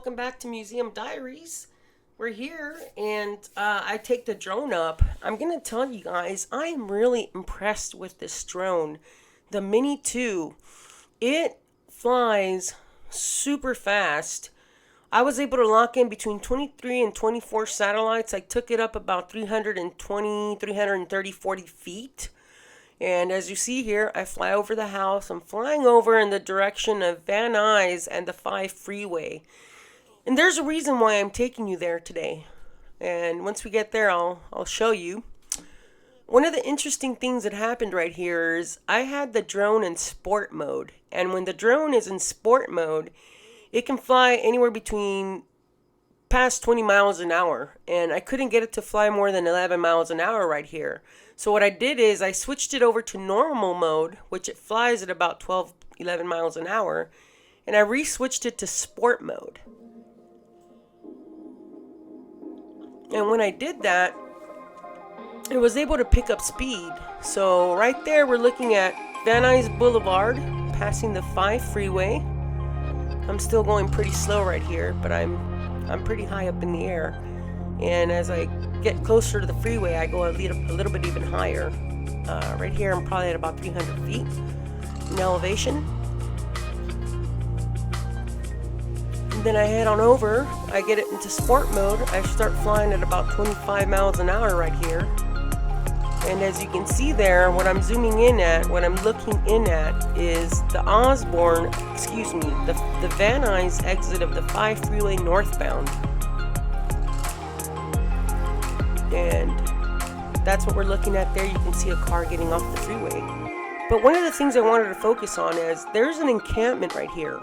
welcome back to Museum Diaries. We're here and I take the drone up. I'm going to tell you guys, I am really impressed with this drone. The Mini 2. It flies super fast. I was able to lock in between 23 and 24 satellites. I took it up about 320, 330, 40 feet. And as you see here, I fly over the house. I'm flying over in the direction of Van Nuys and the 5 freeway. And there's a reason why I'm taking you there today. And once we get there, I'll show you. One of the interesting things that happened right here is I had the drone in sport mode. And when the drone is in sport mode, it can fly anywhere between past 20 miles an hour. And I couldn't get it to fly more than 11 miles an hour right here. So what I did is I switched it over to normal mode, which it flies at about 12, 11 miles an hour. And I re-switched it to sport mode. And when I did that, it was able to pick up speed. So right there, we're looking at Van Nuys Boulevard, passing the 5 freeway. I'm still going pretty slow right here, but I'm pretty high up in the air. And as I get closer to the freeway, I go a little bit even higher. Right here, I'm probably at about 300 feet in elevation. And then I head on over, I get it into sport mode, I start flying at about 25 miles an hour right here. And as you can see there, what I'm zooming in at, what I'm looking in at is the the Van Nuys exit of the 5 freeway northbound. And that's what we're looking at there. You can see a car getting off the freeway. But one of the things I wanted to focus on is there's an encampment right here.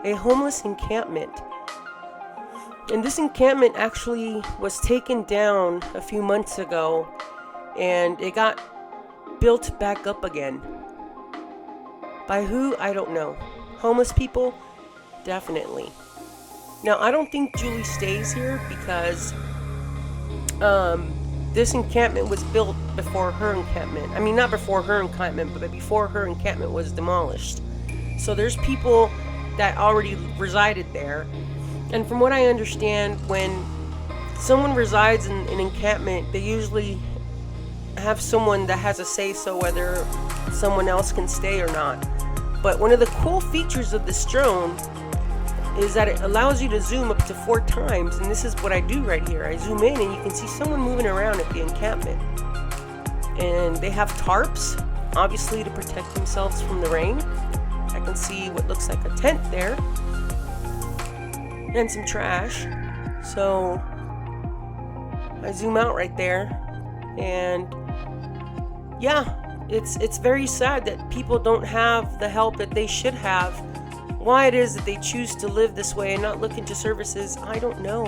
A homeless encampment. And this encampment actually was taken down a few months ago, and it got built back up again. By who? I don't know. Homeless people? Definitely. Now, I don't think Julie stays here because this encampment was built before her encampment. I mean, not before her encampment, but before her encampment was demolished. So there's people that already resided there. And from what I understand, when someone resides in an encampment, they usually have someone that has a say-so whether someone else can stay or not. But one of the cool features of this drone is that it allows you to zoom up to 4 times, and this is what I do right here. I zoom in and you can see someone moving around at the encampment. And they have tarps, obviously to protect themselves from the rain. I can see what looks like a tent there. And some trash. So I zoom out right there. And yeah, it's very sad that people don't have the help that they should have. Why it is that they choose to live this way and not look into services, I don't know.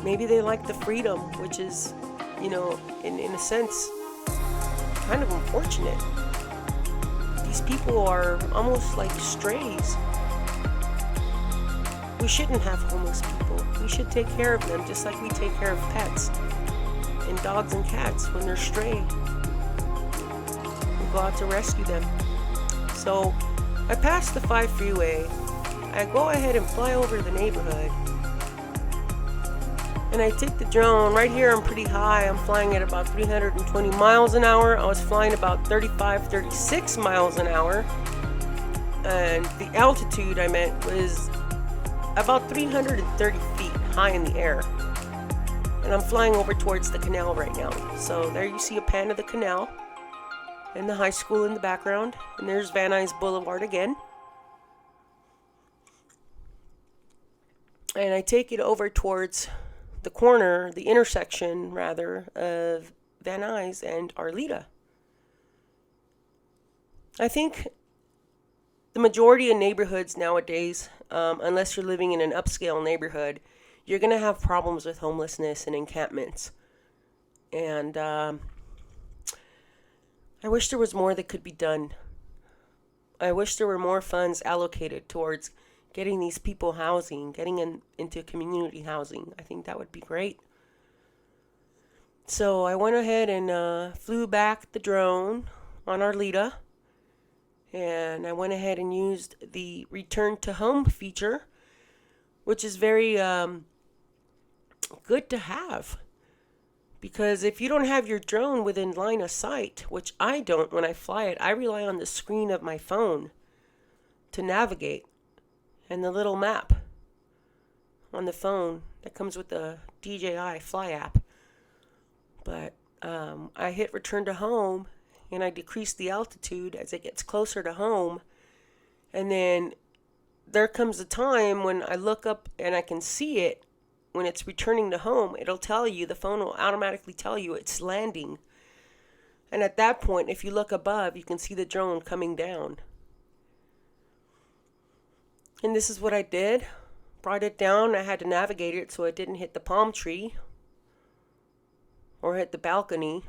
Maybe they like the freedom, which is, in a sense, kind of unfortunate. These people are almost like strays. We shouldn't have homeless people. We should take care of them just like we take care of pets and dogs and cats when they're stray. We go out to rescue them. So I pass the 5 freeway. I go ahead and fly over the neighborhood. And I take the drone. Right here I'm pretty high. I'm flying at about 320 miles an hour. I was flying about 35, 36 miles an hour. And the altitude I meant was about 330 feet high in the air. And I'm flying over towards the canal right now. So there you see a pan of the canal and the high school in the background. And there's Van Nuys Boulevard again. And I take it over towards the corner, the intersection rather, of Van Nuys and Arleta. I think the majority of neighborhoods nowadays, unless you're living in an upscale neighborhood, you're going to have problems with homelessness and encampments. And I wish there was more that could be done. I wish there were more funds allocated towards getting these people housing, getting into community housing. I think that would be great. So I went ahead and flew back the drone on Arleta. And I went ahead and used the return to home feature, which is very good to have. Because if you don't have your drone within line of sight, which I don't when I fly it, I rely on the screen of my phone to navigate and the little map on the phone that comes with the DJI Fly app. But I hit return to home and I decrease the altitude as it gets closer to home. And then there comes a time when I look up and I can see it. When it's returning to home, it'll tell you, the phone will automatically tell you it's landing. And at that point, if you look above, you can see the drone coming down. And this is what I did. Brought it down. I had to navigate it so it didn't hit the palm tree or hit the balcony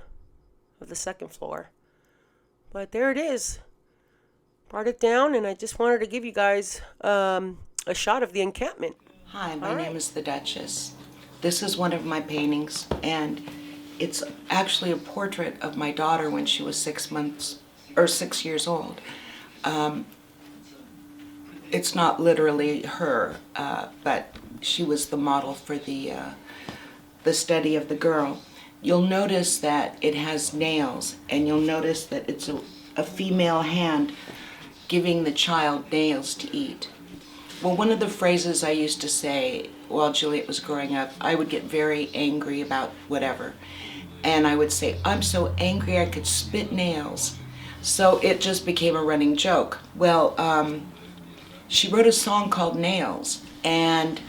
of the second floor. But there it is. Brought it down, and I just wanted to give you guys a shot of the encampment. Hi, my name is the Duchess. This is one of my paintings, and it's actually a portrait of my daughter when she was 6 years old. It's not literally her, but she was the model for the study of the girl. You'll notice that it has nails, and you'll notice that it's a female hand giving the child nails to eat. Well, one of the phrases I used to say while Juliet was growing up, I would get very angry about whatever. And I would say, I'm so angry I could spit nails. So it just became a running joke. Well, she wrote a song called Nails. And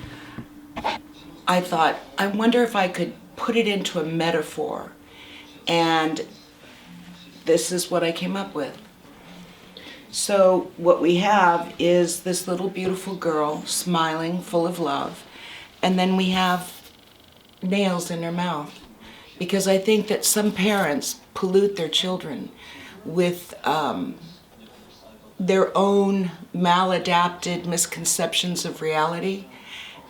I thought, I wonder if I could put it into a metaphor. And this is what I came up with. So what we have is this little beautiful girl smiling, full of love, and then we have nails in her mouth. Because I think that some parents pollute their children with their own maladapted misconceptions of reality,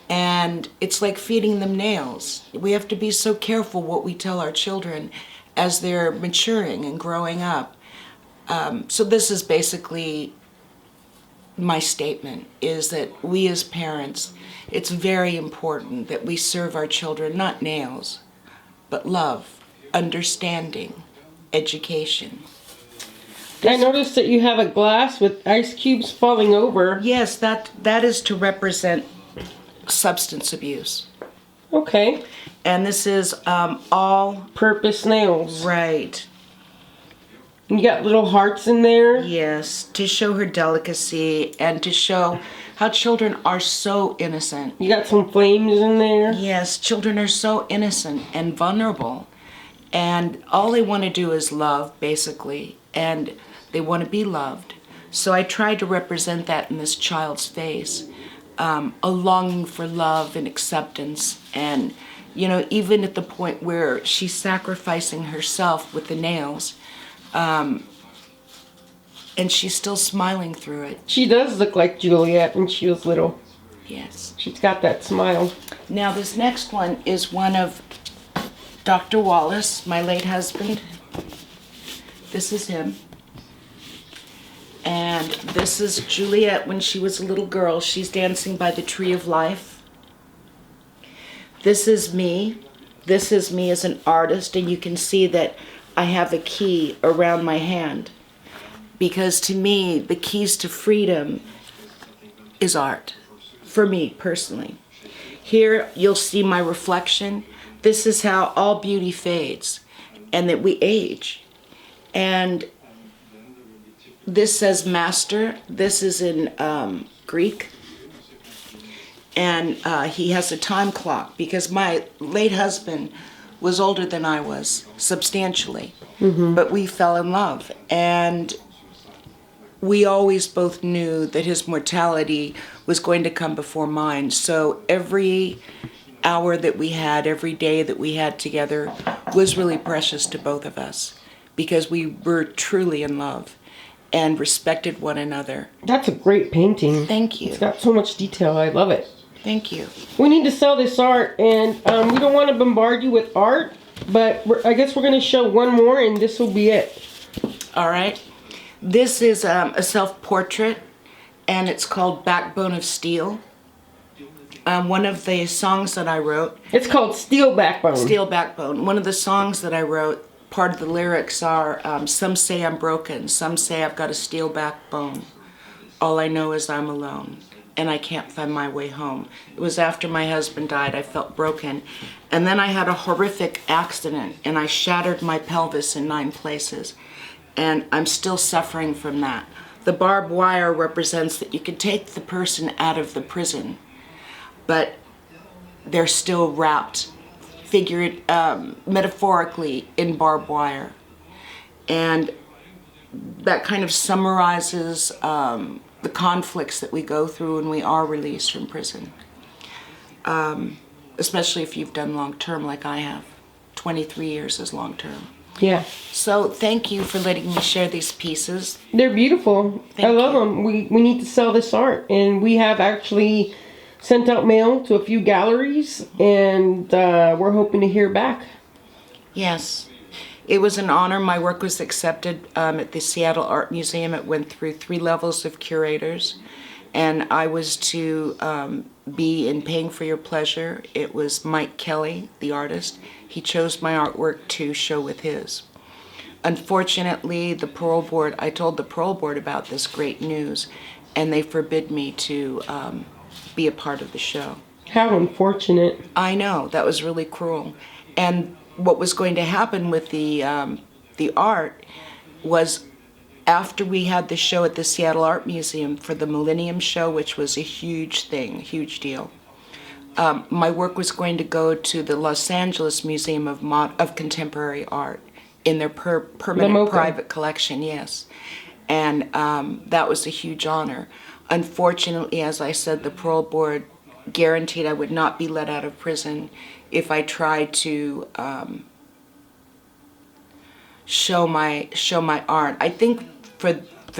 and it's like feeding them nails. We have to be so careful what we tell our children as they're maturing and growing up. So this is basically my statement, is that we as parents, it's very important that we serve our children not nails, but love, understanding, education. I noticed that you have a glass with ice cubes falling over. Yes, that is to represent substance abuse. Okay. And this is all purpose nails. Right. You got little hearts in there? Yes, to show her delicacy and to show how children are so innocent. You got some flames in there? Yes, children are so innocent and vulnerable. And all they want to do is love, basically. And they want to be loved. So I tried to represent that in this child's face. A longing for love and acceptance. And, you know, even at the point where she's sacrificing herself with the nails, and she's still smiling through it. She does look like Juliet when she was little. Yes. She's got that smile. Now this next one is one of Dr. Wallace, my late husband. This is him. And this is Juliet when she was a little girl. She's dancing by the tree of life. This is me. This is me as an artist, and you can see that I have a key around my hand, because to me, the keys to freedom is art, for me personally. Here, you'll see my reflection. This is how all beauty fades, and that we age. And this says master. This is in Greek. And he has a time clock, because my late husband was older than I was, substantially. Mm-hmm. But we fell in love. And we always both knew that his mortality was going to come before mine. So every hour that we had, every day that we had together was really precious to both of us, because we were truly in love and respected one another. That's a great painting. Thank you. It's got so much detail. I love it. Thank you. We need to sell this art, and we don't want to bombard you with art, but I guess we're going to show one more, and this will be it. All right. This is a self-portrait, and it's called Backbone of Steel. one of the songs that I wrote. It's called Steel Backbone. Steel Backbone. One of the songs that I wrote, part of the lyrics are, some say I'm broken, some say I've got a steel backbone. All I know is I'm alone, and I can't find my way home. It was after my husband died, I felt broken. And then I had a horrific accident, and I shattered my pelvis in 9 places. And I'm still suffering from that. The barbed wire represents that you can take the person out of the prison, but they're still wrapped, metaphorically, in barbed wire. And that kind of summarizes the conflicts that we go through when we are released from prison. Especially if you've done long-term like I have. 23 years is long-term. Yeah. So thank you for letting me share these pieces. They're beautiful. I love them. We need to sell this art. And we have actually sent out mail to a few galleries. And we're hoping to hear back. Yes. It was an honor. My work was accepted at the Seattle Art Museum. It went through 3 levels of curators. And I was to be in Paying for Your Pleasure. It was Mike Kelly, the artist. He chose my artwork to show with his. Unfortunately, the parole board, I told the parole board about this great news, and they forbid me to be a part of the show. How unfortunate. I know, that was really cruel. And what was going to happen with the art was, after we had the show at the Seattle Art Museum for the Millennium Show, which was a huge thing, huge deal, my work was going to go to the Los Angeles Museum of Contemporary Art in their permanent private collection, yes. And that was a huge honor. Unfortunately, as I said, the parole board guaranteed I would not be let out of prison if I tried to show my art. I think for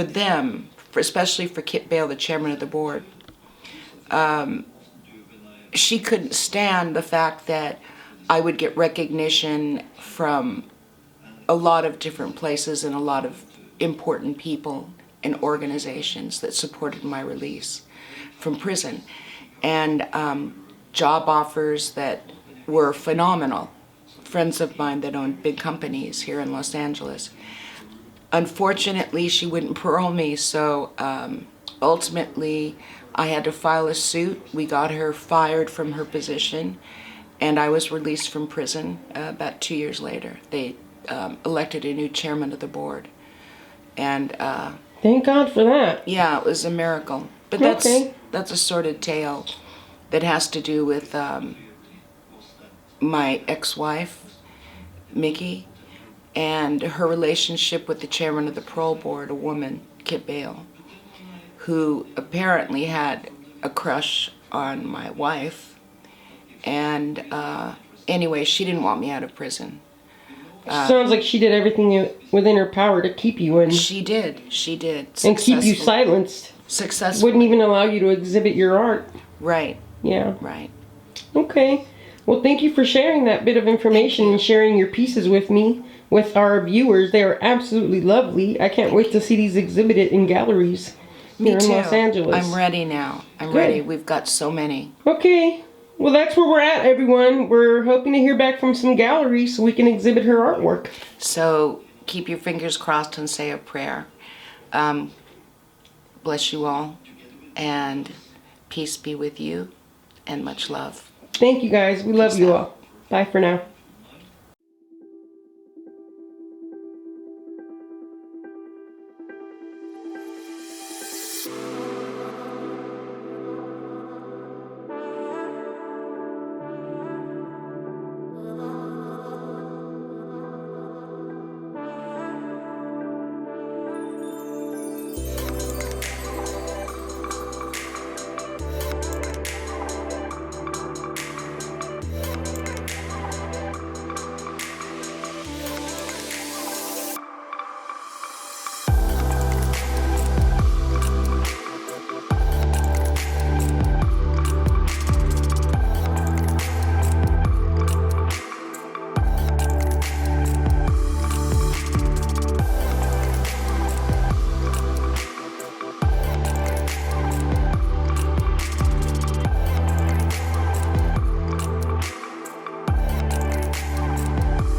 them, especially for Kit Bale, the chairman of the board, she couldn't stand the fact that I would get recognition from a lot of different places and a lot of important people and organizations that supported my release from prison, and job offers that were phenomenal. Friends of mine that owned big companies here in Los Angeles. Unfortunately, she wouldn't parole me, so ultimately I had to file a suit. We got her fired from her position, and I was released from prison about 2 years later. They elected a new chairman of the board, and thank God for that. Yeah, it was a miracle. But that's a sordid tale that has to do with my ex-wife, Mickey, and her relationship with the chairman of the parole board, a woman, Kit Bale, who apparently had a crush on my wife. And anyway, she didn't want me out of prison. Sounds like she did everything within her power to keep you in. She did. And keep you silenced. Successful. Wouldn't even allow you to exhibit your art. Right. Yeah. Right. Okay. Well, thank you for sharing that bit of information and sharing your pieces with me, with our viewers. They are absolutely lovely. I can't wait to see these exhibited in galleries here in Los Angeles. I'm ready now. I'm ready. We've got so many. Okay. Well, that's where we're at, everyone. We're hoping to hear back from some galleries so we can exhibit her artwork. So keep your fingers crossed and say a prayer. Bless you all, and peace be with you, and much love. Thank you, guys. We love you all. Bye for now.